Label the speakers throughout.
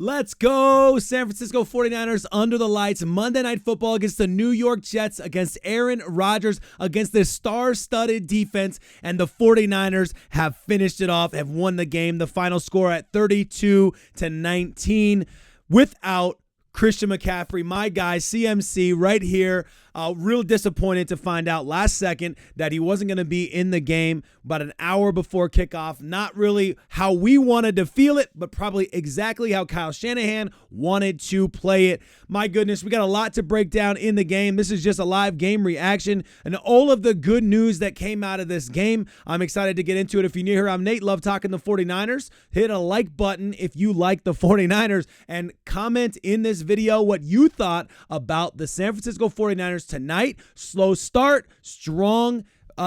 Speaker 1: Let's go. San Francisco 49ers under the lights. Monday Night Football against the New York Jets, against Aaron Rodgers, against this star-studded defense. And the 49ers have finished it off, have won the game. The final score at 32-19 without Christian McCaffrey, my guy, CMC, right here. Real disappointed to find out last second that he wasn't going to be in the game about an hour before kickoff. Not really how we wanted to feel it, but probably exactly how Kyle Shanahan wanted to play it. My goodness, we got a lot to break down in the game. This is just a live game reaction and all of the good news that came out of this game. I'm excited to get into it. If you're new here, I'm Nate. Love talking the 49ers. Hit a like button if you like the 49ers and comment in this video what you thought about the San Francisco 49ers tonight. Slow start, strong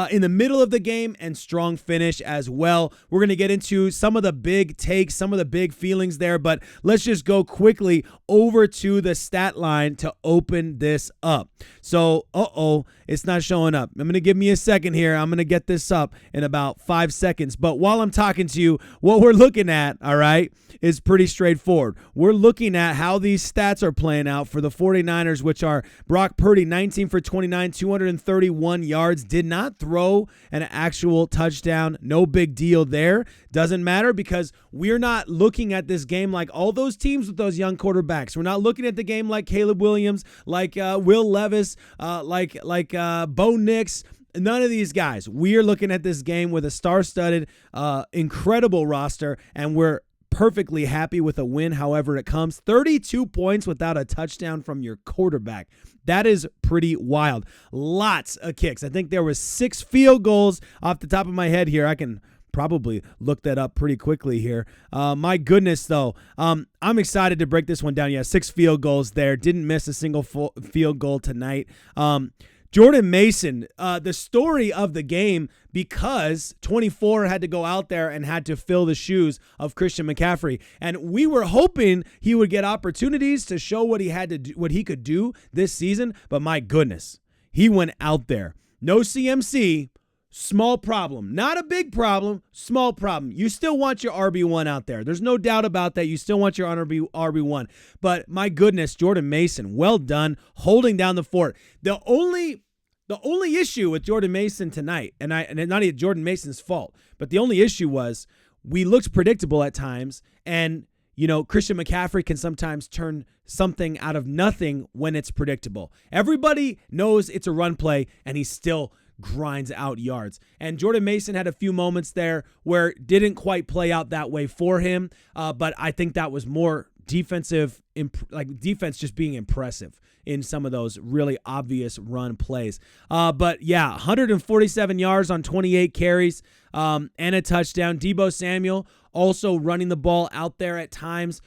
Speaker 1: in the middle of the game, and strong finish as well. We're going to get into some of the big takes, some of the big feelings there, but let's just go quickly over to the stat line to open this up. So, it's not showing up. I'm going to give me a second here. I'm going to get this up in about 5 seconds. But while I'm talking to you, what we're looking at, all right, is pretty straightforward. We're looking at how these stats are playing out for the 49ers, which are Brock Purdy, 19 for 29, 231 yards, did not throw an actual touchdown. No big deal there. Doesn't matter because we're not looking at this game like all those teams with those young quarterbacks. We're not looking at the game like Caleb Williams, like Will Levis, like Bo Nix. None of these guys. We are looking at this game with a star-studded, incredible roster, and we're perfectly happy with a win however it comes. 32 points without a touchdown from your quarterback. That is pretty wild. Lots of kicks. I think there was 6 field goals off the top of my head here. I can probably look that up pretty quickly here. My goodness, though. I'm excited to break this one down. Yeah, 6 field goals there. Didn't miss a single field goal tonight. Jordan Mason, the story of the game, because 24 had to go out there and had to fill the shoes of Christian McCaffrey. And we were hoping he would get opportunities to show what he had to do, what he could do this season. But my goodness, he went out there. No CMC. Small problem. Not a big problem, small problem. You still want your RB1 out there. There's no doubt about that. You still want your RB1. But my goodness, Jordan Mason, well done, holding down the fort. The only issue with Jordan Mason tonight, and not even Jordan Mason's fault, but the only issue was we looked predictable at times, and Christian McCaffrey can sometimes turn something out of nothing when it's predictable. Everybody knows it's a run play, and he's still grinds out yards. And Jordan Mason had a few moments there where it didn't quite play out that way for him, but I think that was more defense just being impressive in some of those really obvious run plays. But yeah, 147 yards on 28 carries and a touchdown. Deebo Samuel also running the ball out there at times,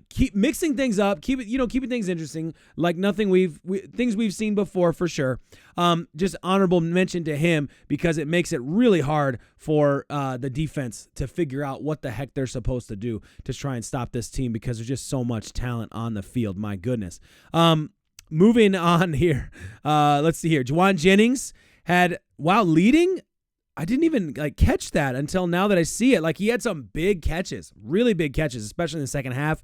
Speaker 1: keep mixing things up, keeping things interesting, like things we've seen before for sure. Just honorable mention to him because it makes it really hard for the defense to figure out what the heck they're supposed to do to try and stop this team because there's just so much talent on the field. My goodness. Moving on here. Let's see here. Juwan Jennings had, while leading, I didn't even catch that until now that I see it. He had some big catches, really big catches, especially in the second half.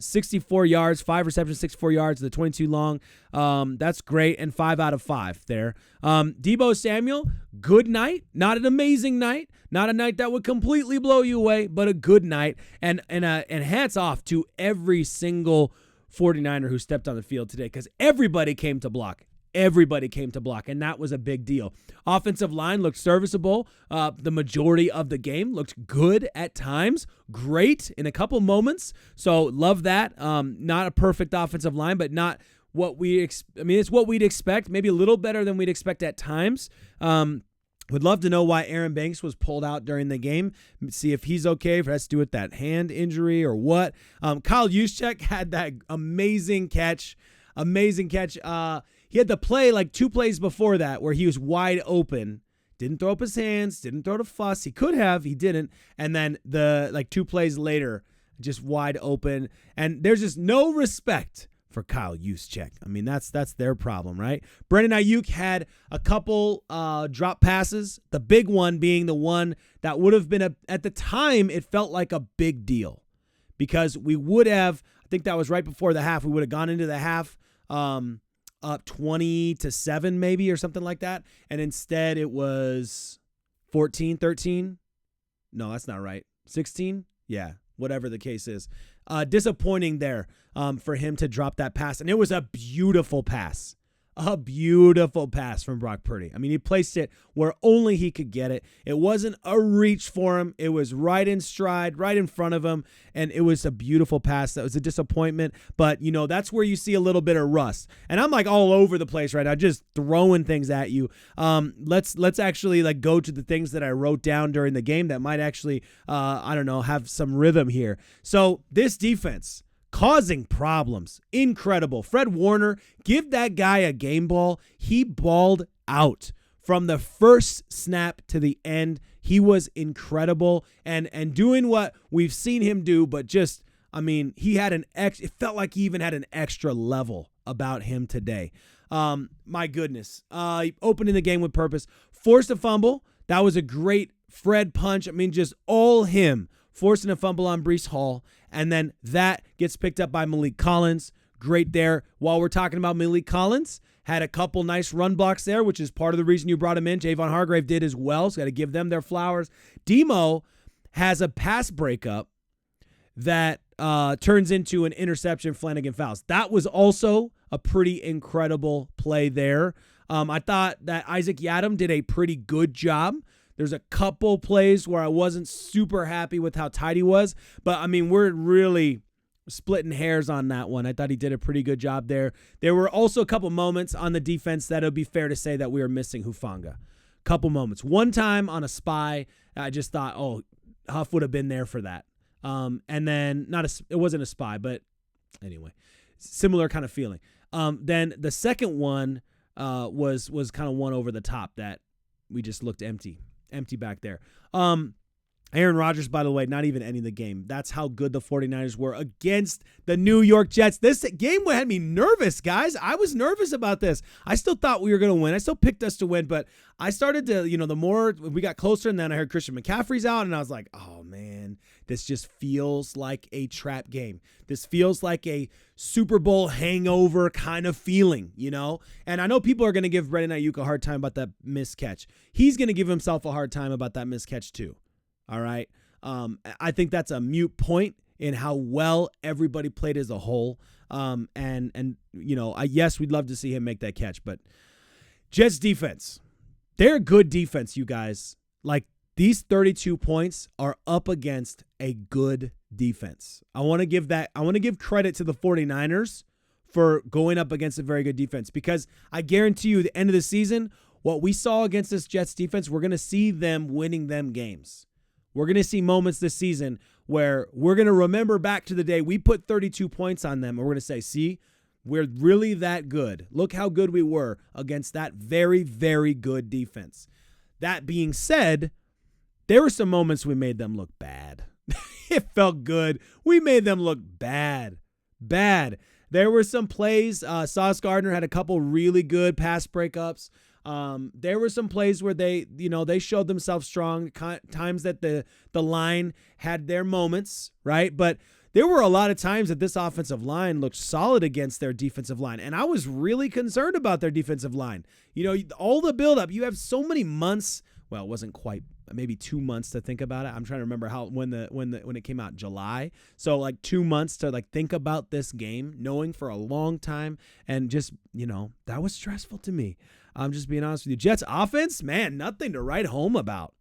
Speaker 1: 64 yards, 5 receptions, 64 yards, the 22 long. That's great, and 5 out of 5 there. Deebo Samuel, good night. Not an amazing night. Not a night that would completely blow you away, but a good night. And hats off to every single 49er who stepped on the field today because everybody came to block. Everybody came to block, and that was a big deal. Offensive line looked serviceable. The majority of the game looked good at times. Great in a couple moments. So love that. Not a perfect offensive line, but not what it's what we'd expect. Maybe a little better than we'd expect at times. Would love to know why Aaron Banks was pulled out during the game. See if he's okay, if it has to do with that hand injury or what. Kyle Juszczyk had that amazing catch. He had the play 2 plays before that where he was wide open. Didn't throw up his hands, didn't throw to fuss. He could have, he didn't. And then the 2 plays later, just wide open. And there's just no respect for Kyle Juszczyk. I mean, that's their problem, right? Brandon Aiyuk had a couple drop passes, the big one being the one that would have been, at the time, it felt like a big deal because we would have, I think that was right before the half, we would have gone into the half up 20-7 maybe or something like that. And instead it was 14-13. No, that's not right. 16? Yeah, whatever the case is. Disappointing there for him to drop that pass. And it was a beautiful pass. A beautiful pass from Brock Purdy. I mean, he placed it where only he could get it. It wasn't a reach for him. It was right in stride, right in front of him, and it was a beautiful pass. That was a disappointment, but, that's where you see a little bit of rust. And I'm like all over the place right now, just throwing things at you. Let's actually go to the things that I wrote down during the game that might actually, have some rhythm here. So this defense, causing problems. Incredible. Fred Warner, give that guy a game ball. He balled out from the first snap to the end. He was incredible and doing what we've seen him do, but just, he had it felt like he even had an extra level about him today. My goodness. Opening the game with purpose. Forced a fumble. That was a great Fred punch. Just all him. Forcing a fumble on Breece Hall, and then that gets picked up by Malik Collins. Great there. While we're talking about Malik Collins, had a couple nice run blocks there, which is part of the reason you brought him in. Javon Hargrave did as well, so got to give them their flowers. Demo has a pass breakup that turns into an interception, Flanagan fouls. That was also a pretty incredible play there. I thought that Isaac Yiadom did a pretty good job. There's a couple plays where I wasn't super happy with how tight he was, but we're really splitting hairs on that one. I thought he did a pretty good job there. There were also a couple moments on the defense that it would be fair to say that we were missing Hufanga. Couple moments. One time on a spy, I just thought, Huff would have been there for that. And then it wasn't a spy, but anyway, similar kind of feeling. Then the second one was kind of one over the top that we just looked empty back there. Aaron Rodgers, by the way, not even ending the game. That's how good the 49ers were against the New York Jets. This game had me nervous, guys. I was nervous about this. I still thought we were going to win. I still picked us to win, but I started to, the more we got closer, and then I heard Christian McCaffrey's out, and I was like, oh, man, this just feels like a trap game. This feels like a Super Bowl hangover kind of feeling, And I know people are going to give Brandon Aiyuk a hard time about that missed catch. He's going to give himself a hard time about that missed catch too. All right. I think that's a moot point in how well everybody played as a whole. Yes, we'd love to see him make that catch, but Jets defense, they're good defense, you guys. Like, these 32 points are up against a good defense. I want to give credit to the 49ers for going up against a very good defense, because I guarantee you the end of the season, what we saw against this Jets defense, we're going to see them winning them games. We're going to see moments this season where we're going to remember back to the day we put 32 points on them, and we're going to say, see, we're really that good. Look how good we were against that very, very good defense. That being said, there were some moments we made them look bad. It felt good. We made them look bad. Bad. There were some plays. Sauce Gardner had a couple really good pass breakups. There were some plays where they showed themselves strong, times that the line had their moments, right? But there were a lot of times that this offensive line looked solid against their defensive line, and I was really concerned about their defensive line. All the buildup, you have so many months. Well, it wasn't quite, maybe 2 months to think about it. I'm trying to remember when it came out, July. So like 2 months to think about this game, knowing for a long time, and just, that was stressful to me. I'm just being honest with you. Jets offense, man, nothing to write home about.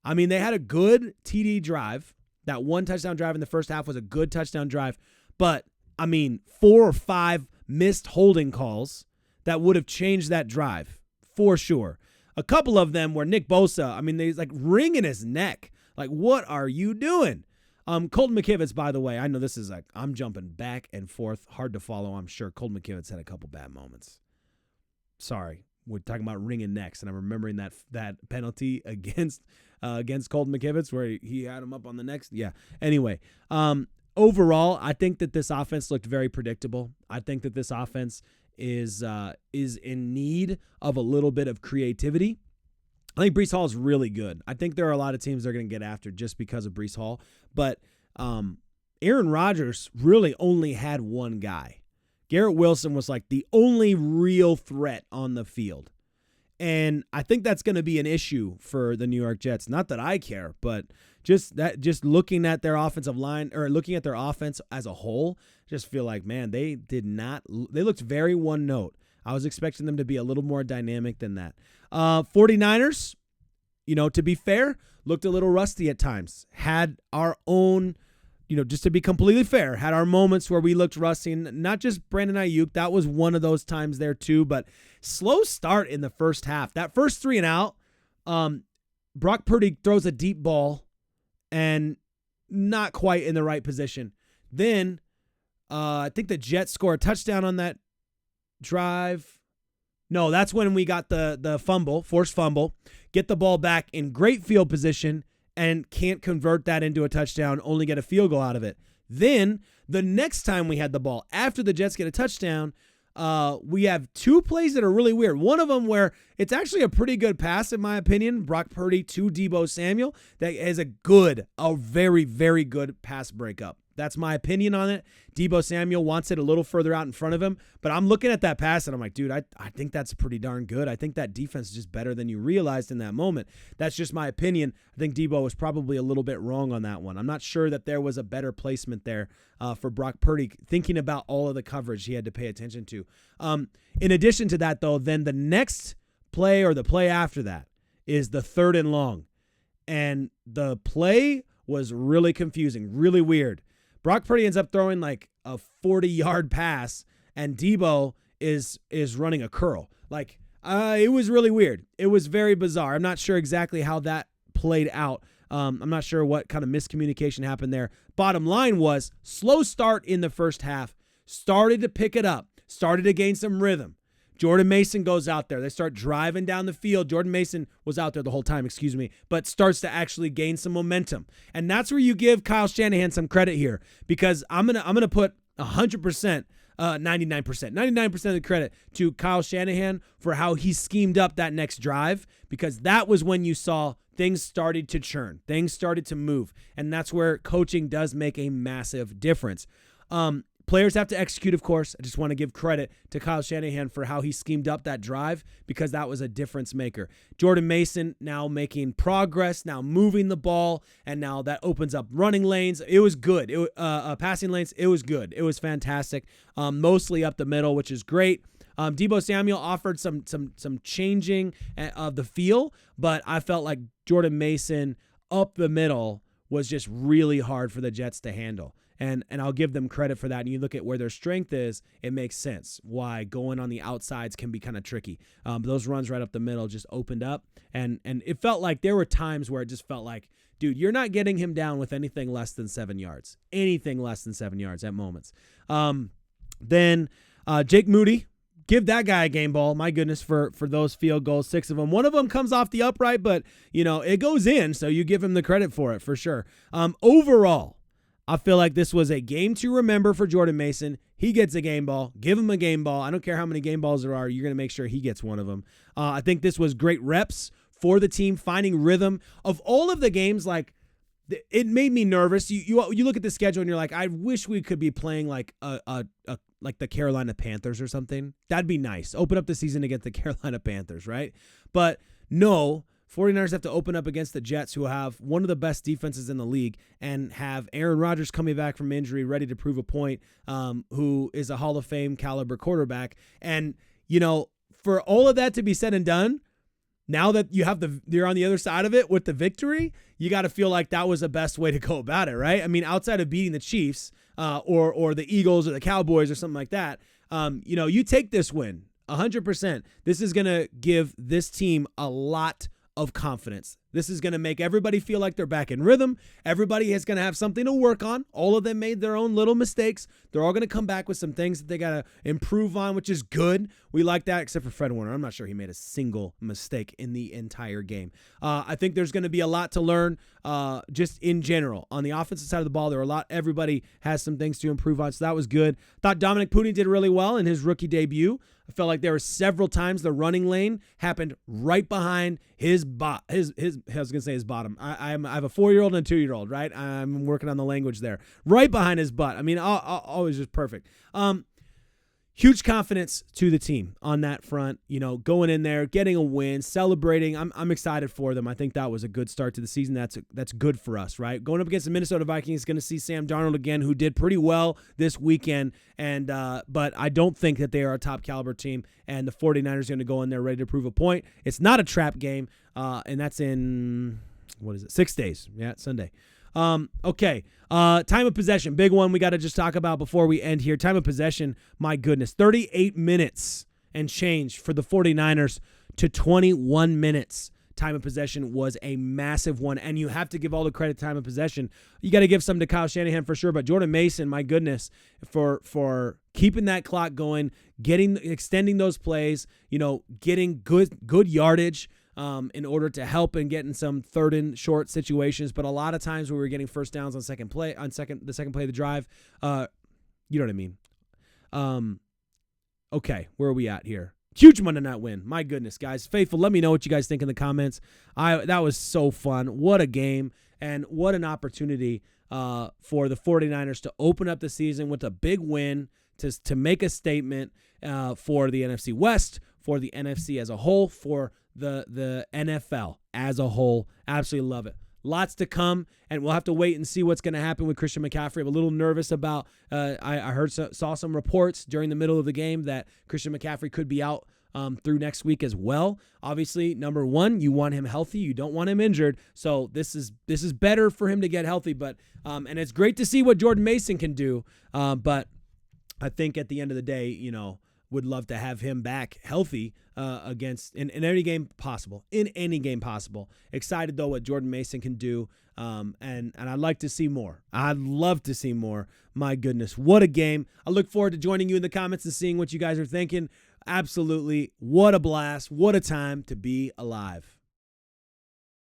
Speaker 1: They had a good TD drive. That one touchdown drive in the first half was a good touchdown drive. But, 4 or 5 missed holding calls that would have changed that drive for sure. A couple of them were Nick Bosa. He's wringing his neck. What are you doing? Colton McKivitz, by the way, I know this is I'm jumping back and forth. Hard to follow, I'm sure. Colton McKivitz had a couple bad moments. Sorry. We're talking about ringing necks, and I'm remembering that penalty against Colton McKivitz where he had him up on the next. Yeah. Anyway, overall, I think that this offense looked very predictable. I think that this offense is in need of a little bit of creativity. I think Breece Hall is really good. I think there are a lot of teams that are going to get after just because of Breece Hall, but Aaron Rodgers really only had one guy. Garrett Wilson was like the only real threat on the field. And I think that's going to be an issue for the New York Jets. Not that I care, but just looking at their offensive line or looking at their offense as a whole, just feel like, man, they looked very one note. I was expecting them to be a little more dynamic than that. 49ers, to be fair, looked a little rusty at times. Had our own, just to be completely fair, had our moments where we looked rusty. Not just Brandon Aiyuk. That was one of those times there too. But slow start in the first half. That first 3 and out, Brock Purdy throws a deep ball and not quite in the right position. Then I think the Jets score a touchdown on that drive. No, that's when we got the forced fumble, get the ball back in great field position, and can't convert that into a touchdown, only get a field goal out of it. Then the next time we had the ball, after the Jets get a touchdown, we have 2 plays that are really weird. One of them where it's actually a pretty good pass, in my opinion, Brock Purdy to Deebo Samuel, that is a very, very good pass breakup. That's my opinion on it. Deebo Samuel wants it a little further out in front of him, but I'm looking at that pass and I'm like, dude, I think that's pretty darn good. I think that defense is just better than you realized in that moment. That's just my opinion. I think Deebo was probably a little bit wrong on that one. I'm not sure that there was a better placement there for Brock Purdy, thinking about all of the coverage he had to pay attention to. In addition to that, though, then the next play or the play after that is the 3rd and long. And the play was really confusing, really weird. Brock Purdy ends up throwing like a 40-yard pass, and Deebo is running a curl. It was really weird. It was very bizarre. I'm not sure exactly how that played out. I'm not sure what kind of miscommunication happened there. Bottom line was, slow start in the first half, started to pick it up, started to gain some rhythm. Jordan Mason goes out there. They start driving down the field. Jordan Mason was out there the whole time, but starts to actually gain some momentum. And that's where you give Kyle Shanahan some credit here, because I'm gonna put 100%, 99% of the credit to Kyle Shanahan for how he schemed up that next drive, because that was when you saw things started to churn. Things started to move. And that's where coaching does make a massive difference. Players have to execute, of course. I just want to give credit to Kyle Shanahan for how he schemed up that drive, because that was a difference maker. Jordan Mason now making progress, now moving the ball, and now that opens up running lanes. It was good. Passing lanes, it was good. It was fantastic. Mostly up the middle, which is great. Deebo Samuel offered some changing of the feel, but I felt like Jordan Mason up the middle was just really hard for the Jets to handle. And I'll give them credit for that. And you look at where their strength is, it makes sense why going on the outsides can be kind of tricky. Those runs right up the middle just opened up. And it felt like there were times where it just felt like, dude, you're not getting him down with anything less than 7 yards. Anything less than 7 yards at moments. Then Jake Moody, give that guy a game ball. My goodness, for those field goals, 6 of them. One of them comes off the upright, but, it goes in, so you give him the credit for it for sure. Overall, I feel like this was a game to remember for Jordan Mason. He gets a game ball. Give him a game ball. I don't care how many game balls there are. You're going to make sure he gets one of them. I think this was great reps for the team, finding rhythm. Of all of the games, it made me nervous. You look at the schedule and you're like, I wish we could be playing like like the Carolina Panthers or something. That'd be nice. Open up the season against the Carolina Panthers, right? But no, 49ers have to open up against the Jets, who have one of the best defenses in the league, and have Aaron Rodgers coming back from injury, ready to prove a point, who is a Hall of Fame caliber quarterback. And, for all of that to be said and done, now that you're on the other side of it with the victory, you got to feel like that was the best way to go about it, right? I mean, outside of beating the Chiefs or the Eagles or the Cowboys or something like that, you take this win 100%. This is going to give this team a lot of confidence. This is going to make everybody feel like they're back in rhythm. Everybody is going to have something to work on. All of them made their own little mistakes. They're all going to come back with some things that they got to improve on, which is good. We like that, except for Fred Warner. I'm not sure he made a single mistake in the entire game. I think there's going to be a lot to learn just in general. On the offensive side of the ball, everybody has some things to improve on, so that was good. Thought Dominic Purdy did really well in his rookie debut. I felt like there were several times the running lane happened right behind his I was gonna say his bottom. I have a 4-year-old and a 2-year-old, right? I'm working on the language there. Right behind his butt. I mean, always just perfect. Huge confidence to the team on that front, going in there, getting a win, celebrating. I'm excited for them. I think that was a good start to the season. That's good for us, right? Going up against the Minnesota Vikings, going to see Sam Darnold again, who did pretty well this weekend. And but I don't think that they are a top caliber team, and the 49ers are going to go in there ready to prove a point. It's not a trap game, and that's in, 6 days. Yeah, it's Sunday. Okay. Time of possession, big one we got to just talk about before we end here. Time of possession, my goodness, 38 minutes and change for the 49ers to 21 minutes. Time of possession was a massive one, and you have to give all the credit to time of possession. You got to give some to Kyle Shanahan for sure, but Jordan Mason, my goodness, for keeping that clock going, extending those plays, getting good yardage, in order to help and get in some third and short situations. But a lot of times we were getting first downs on the second play of the drive. You know what I mean? Okay, where are we at here? Huge Monday night win. My goodness, guys. Faithful, let me know what you guys think in the comments. That was so fun. What a game, and what an opportunity for the 49ers to open up the season with a big win, to make a statement for the NFC West, for the NFC as a whole, for the NFL as a whole. Absolutely love it. Lots to come, and we'll have to wait and see what's going to happen with Christian McCaffrey. I'm a little nervous about I saw some reports during the middle of the game that Christian McCaffrey could be out through next week as well. Obviously, number one, you want him healthy. You don't want him injured. So this is better for him to get healthy. But and it's great to see what Jordan Mason can do. But I think at the end of the day, would love to have him back healthy against in any game possible. In any game possible. Excited though what Jordan Mason can do, and I'd like to see more. I'd love to see more. My goodness, what a game! I look forward to joining you in the comments and seeing what you guys are thinking. Absolutely, what a blast! What a time to be alive.